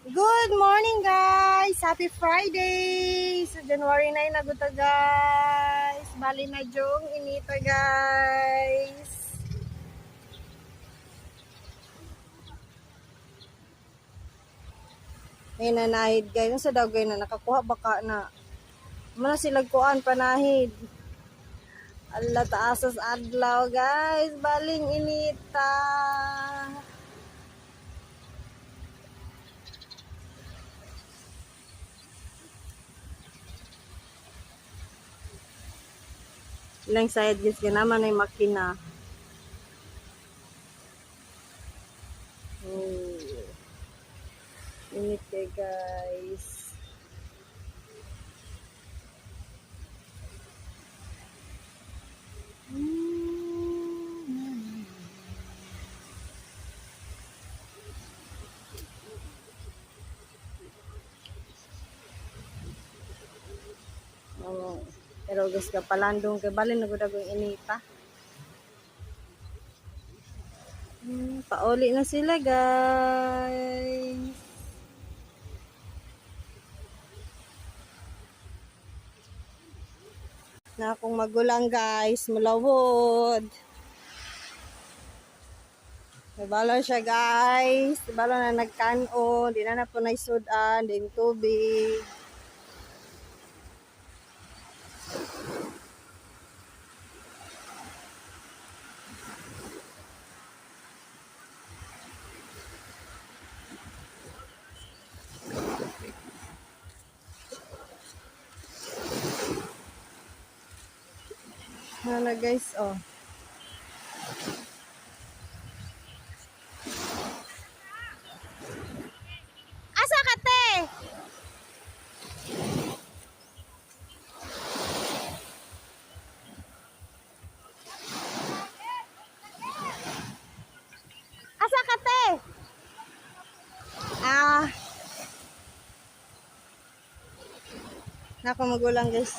Good morning guys! Happy Friday! So January 9 na guta guys. Bali na jong inita guys. May nanahid guys. Sa dagay na nakakuha baka na. Muna silag kuan panahid. Alla taasas adlaw guys. Baling inita. Ilang side guys naman ay makina. Init kay guys. Pero guys kapalandong kay balin na gud akong inita. Pauli na sila guys. Na akong magulang guys, mulawod. Nabala siya guys. Nabala na nagkanon. Di na po naisudan. Di yung tubig. Ano guys, oh. Asa ka te? Asa ka te? Nako magulang guys.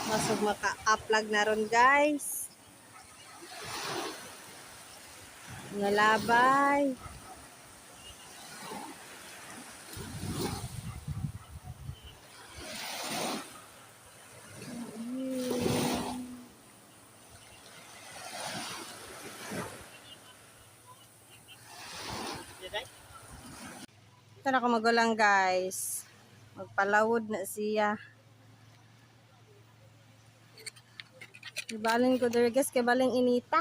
Masog maka-uplag na ron guys. Nalabay. Ito na ako magulang guys. Magpalawod na siya. Ibalin ko dere guys kay baling inita.